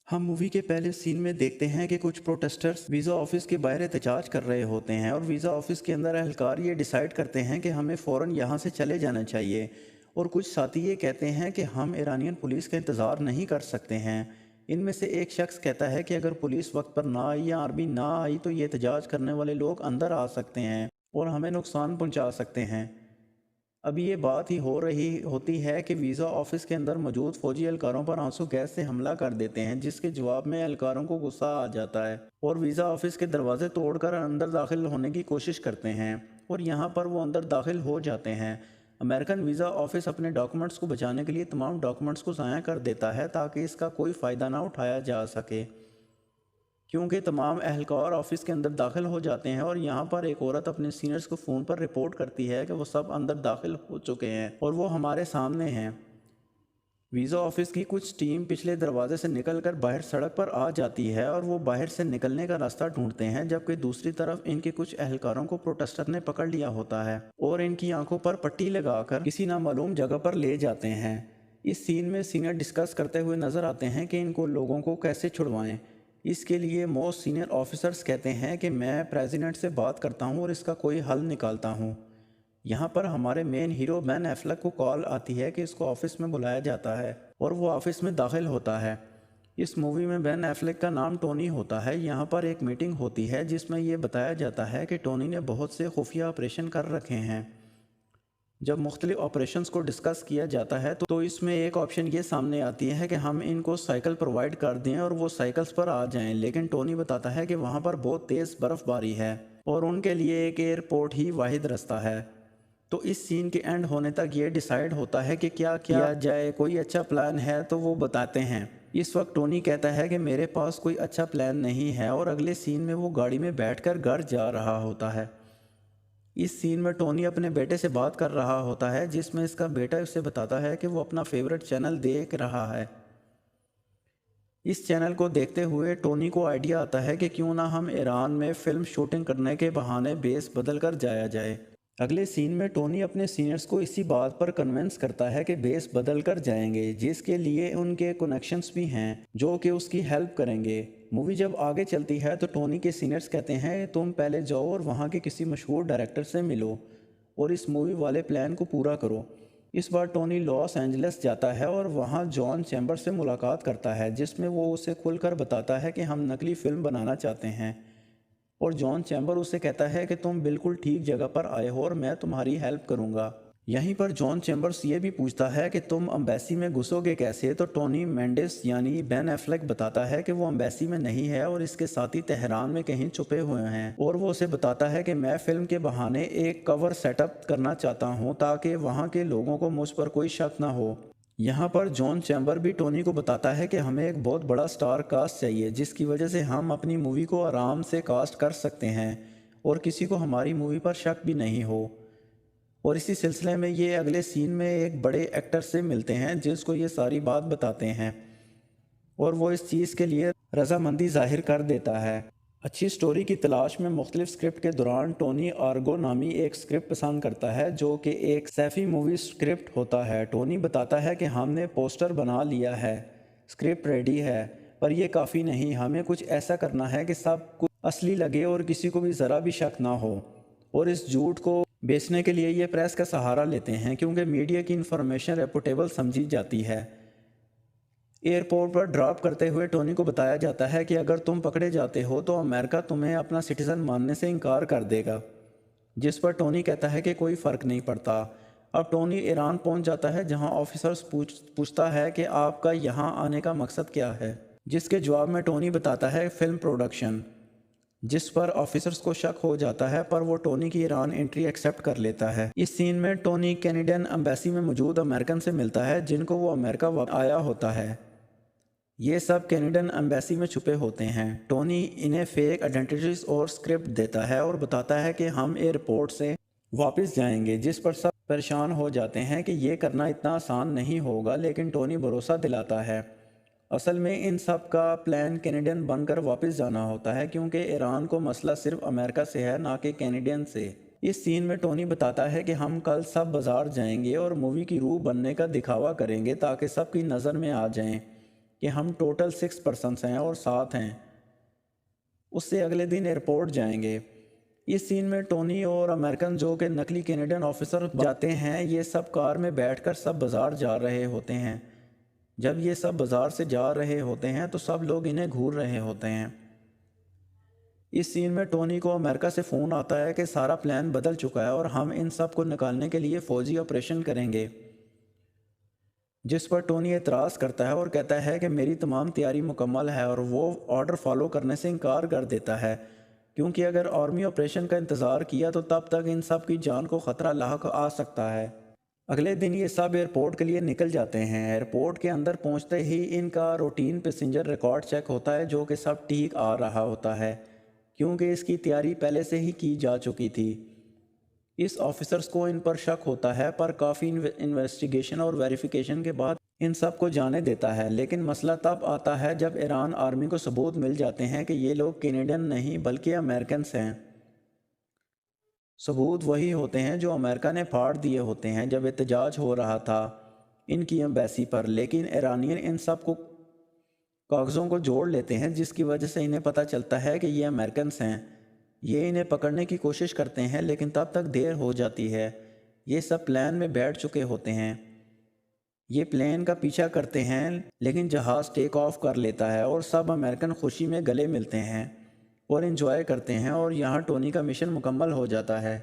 हम मूवी के पहले सीन में देखते हैं कि कुछ प्रोटेस्टर्स वीज़ा ऑफिस के बाहर एहतजाज कर रहे होते हैं और वीज़ा ऑफिस के अंदर एहलकार ये डिसाइड करते हैं कि हमें फ़ौरन यहाँ से चले जाना चाहिए। और कुछ साथी ये कहते हैं कि हम ईरानियन पुलिस का इंतज़ार नहीं कर सकते हैं। इनमें से एक शख्स कहता है कि अगर पुलिस वक्त पर ना आई या आर्मी ना आई तो ये एहतजाज करने वाले लोग अंदर आ सकते हैं और हमें नुकसान पहुँचा सकते हैं। अभी ये बात ही हो रही होती है कि वीज़ा ऑफिस के अंदर मौजूद फौजी एहलकारों पर आंसू गैस से हमला कर देते हैं, जिसके जवाब में एहलकारों को गुस्सा आ जाता है और वीज़ा ऑफिस के दरवाजे तोड़कर अंदर दाखिल होने की कोशिश करते हैं और यहाँ पर वो अंदर दाखिल हो जाते हैं। अमेरिकन वीज़ा ऑफिस अपने डॉक्यूमेंट्स को बचाने के लिए तमाम डॉक्यूमेंट्स को ज़ाया कर देता है ताकि इसका कोई फ़ायदा ना उठाया जा सके, क्योंकि तमाम एहलकार ऑफिस के अंदर दाखिल हो जाते हैं और यहाँ पर एक औरत अपने सीनियर्स को फ़ोन पर रिपोर्ट करती है कि वो सब अंदर दाखिल हो चुके हैं और वो हमारे सामने हैं। वीज़ा ऑफिस की कुछ टीम पिछले दरवाजे से निकलकर बाहर सड़क पर आ जाती है और वो बाहर से निकलने का रास्ता ढूंढते हैं, जबकि दूसरी तरफ इनके कुछ एहलकारों को प्रोटेस्टर ने पकड़ लिया होता है और इनकी आंखों पर पट्टी लगाकर किसी नामालूम जगह पर ले जाते हैं। इस सीन में सीनियर डिस्कस करते हुए नजर आते हैं कि इनको लोगों को कैसे छुड़वाएं। इसके लिए मोस्ट सीनियर ऑफिसर्स कहते हैं कि मैं प्रेसिडेंट से बात करता हूं और इसका कोई हल निकालता हूं। यहाँ पर हमारे मेन हीरो बेन एफ्लेक को कॉल आती है कि इसको ऑफिस में बुलाया जाता है और वो ऑफिस में दाखिल होता है। इस मूवी में बेन एफ्लेक का नाम टोनी होता है। यहाँ पर एक मीटिंग होती है जिसमें ये बताया जाता है कि टोनी ने बहुत से खुफिया ऑपरेशन कर रखे हैं। जब मुख्तलिफ ऑपरेशंस को डिस्कस किया जाता है तो इसमें एक ऑप्शन ये सामने आती है कि हम इनको साइकिल प्रोवाइड कर दें और वो साइकिल्स पर आ जाएं, लेकिन टोनी बताता है कि वहाँ पर बहुत तेज़ बर्फ़बारी है और उनके लिए एक एयरपोर्ट ही वाहिद रास्ता है। तो इस सीन के एंड होने तक ये डिसाइड होता है कि क्या किया जाए, कोई अच्छा प्लान है तो वो बताते हैं। इस वक्त टोनी कहता है कि मेरे पास कोई अच्छा प्लान नहीं है और अगले सीन में वो गाड़ी में बैठकर घर जा रहा होता है। इस सीन में टोनी अपने बेटे से बात कर रहा होता है, जिसमें इसका बेटा उसे बताता है कि वो अपना फेवरेट चैनल देख रहा है। इस चैनल को देखते हुए टोनी को आइडिया आता है कि क्यों ना हम ईरान में फिल्म शूटिंग करने के बहाने बेस बदल कर जाया जाए। अगले सीन में टोनी अपने सीनियर्स को इसी बात पर कन्विंस करता है कि बेस बदल कर जाएंगे, जिसके लिए उनके कनेक्शंस भी हैं जो कि उसकी हेल्प करेंगे। मूवी जब आगे चलती है तो टोनी के सीनियर्स कहते हैं तुम पहले जाओ और वहाँ के किसी मशहूर डायरेक्टर से मिलो और इस मूवी वाले प्लान को पूरा करो। इस बार टोनी लॉस एंजलिस जाता है और वहाँ जॉन चैम्बर्स से मुलाकात करता है, जिसमें वो उसे खुलकर बताता है कि हम नकली फ़िल्म बनाना चाहते हैं और जॉन चैम्बर उसे कहता है कि तुम बिल्कुल ठीक जगह पर आए हो और मैं तुम्हारी हेल्प करूंगा। यहीं पर जॉन चैम्बर्स ये भी पूछता है कि तुम अम्बेसी में घुसोगे कैसे, तो टोनी मेंडिस यानी बेन एफ्लेक बताता है कि वो अम्बेसी में नहीं है और इसके साथी तेहरान में कहीं छुपे हुए हैं और वो उसे बताता है कि मैं फिल्म के बहाने एक कवर सेटअप करना चाहता हूँ ताकि वहाँ के लोगों को मुझ पर कोई शक ना हो। यहाँ पर जॉन चैम्बर भी टोनी को बताता है कि हमें एक बहुत बड़ा स्टार कास्ट चाहिए जिसकी वजह से हम अपनी मूवी को आराम से कास्ट कर सकते हैं और किसी को हमारी मूवी पर शक भी नहीं हो। और इसी सिलसिले में ये अगले सीन में एक बड़े एक्टर से मिलते हैं जिसको ये सारी बात बताते हैं और वो इस चीज़ के लिए रजामंदी जाहिर कर देता है। अच्छी स्टोरी की तलाश में मुख्तलिफ स्क्रिप्ट के दौरान टोनी आर्गो नामी एक स्क्रिप्ट पसंद करता है जो कि एक सैफी मूवी स्क्रिप्ट होता है। टोनी बताता है कि हमने पोस्टर बना लिया है, स्क्रिप्ट रेडी है, पर यह काफ़ी नहीं, हमें कुछ ऐसा करना है कि सब कुछ असली लगे और किसी को भी ज़रा भी शक ना हो। और इस झूठ को बेचने के लिए ये प्रेस का सहारा लेते हैं क्योंकि मीडिया की इन्फॉर्मेशन रेपुटेबल समझी जाती है। एयरपोर्ट पर ड्रॉप करते हुए टोनी को बताया जाता है कि अगर तुम पकड़े जाते हो तो अमेरिका तुम्हें अपना सिटीज़न मानने से इनकार कर देगा, जिस पर टोनी कहता है कि कोई फ़र्क नहीं पड़ता। अब टोनी ईरान पहुंच जाता है जहां ऑफिसर्स पूछता है कि आपका यहां आने का मकसद क्या है, जिसके जवाब में टोनी बताता है फिल्म प्रोडक्शन, जिस पर ऑफिसर्स को शक हो जाता है पर वो टोनी की ईरान एंट्री एक्सेप्ट कर लेता है। इस सीन में टोनी कैनेडियन एम्बेसी में मौजूद अमेरिकन से मिलता है जिनको वो अमेरिका आया होता है। ये सब कैनेडियन एम्बेसी में छुपे होते हैं। टोनी इन्हें फेक आइडेंटिटीज और स्क्रिप्ट देता है और बताता है कि हम एयरपोर्ट से वापस जाएंगे, जिस पर सब परेशान हो जाते हैं कि ये करना इतना आसान नहीं होगा, लेकिन टोनी भरोसा दिलाता है। असल में इन सब का प्लान कैनेडियन बनकर वापस जाना होता है क्योंकि ईरान को मसला सिर्फ अमेरिका से है, ना कि कैनेडियन से। इस सीन में टोनी बताता है कि हम कल सब बाजार जाएंगे और मूवी की रूह बनने का दिखावा करेंगे ताकि सबकी नज़र में आ जाएं। کہ ہم ٹوٹل 6 پرسنس ہیں اور 7 ہیں۔ اس سے اگلے دن ایئرپورٹ جائیں گے۔ اس سین میں ٹونی اور امریکن جو کہ نقلی کینیڈین آفیسر جاتے ہیں، یہ سب کار میں بیٹھ کر سب بازار جا رہے ہوتے ہیں۔ جب یہ سب بازار سے جا رہے ہوتے ہیں تو سب لوگ انہیں گھور رہے ہوتے ہیں۔ اس سین میں ٹونی کو امریکہ سے فون آتا ہے کہ سارا پلان بدل چکا ہے اور ہم ان سب کو نکالنے کے لیے فوجی آپریشن کریں گے، جس پر ٹونی اعتراض کرتا ہے اور کہتا ہے کہ میری تمام تیاری مکمل ہے، اور وہ آرڈر فالو کرنے سے انکار کر دیتا ہے کیونکہ اگر آرمی آپریشن کا انتظار کیا تو تب تک ان سب کی جان کو خطرہ لاحق آ سکتا ہے۔ اگلے دن یہ سب ایئرپورٹ کے لیے نکل جاتے ہیں۔ ایئرپورٹ کے اندر پہنچتے ہی ان کا روٹین پیسنجر ریکارڈ چیک ہوتا ہے، جو کہ سب ٹھیک آ رہا ہوتا ہے کیونکہ اس کی تیاری پہلے سے ہی کی جا چکی تھی۔ اس آفیسرز کو ان پر شک ہوتا ہے، پر کافی انویسٹیگیشن اور ویریفیکیشن کے بعد ان سب کو جانے دیتا ہے، لیکن مسئلہ تب آتا ہے جب ایران آرمی کو ثبوت مل جاتے ہیں کہ یہ لوگ کینیڈین نہیں بلکہ امریکنز ہیں۔ ثبوت وہی ہوتے ہیں جو امریکہ نے پھاڑ دیے ہوتے ہیں جب احتجاج ہو رہا تھا ان کی ایمبیسی پر، لیکن ایرانیین ان سب کو کاغذوں کو جوڑ لیتے ہیں، جس کی وجہ سے انہیں پتہ چلتا ہے کہ یہ امریکنز ہیں۔ یہ انہیں پکڑنے کی کوشش کرتے ہیں لیکن تب تک دیر ہو جاتی ہے۔ یہ سب پلین میں بیٹھ چکے ہوتے ہیں، یہ پلین کا پیچھا کرتے ہیں، لیکن جہاز ٹیک آف کر لیتا ہے اور سب امریکن خوشی میں گلے ملتے ہیں اور انجوائے کرتے ہیں، اور یہاں ٹونی کا مشن مکمل ہو جاتا ہے۔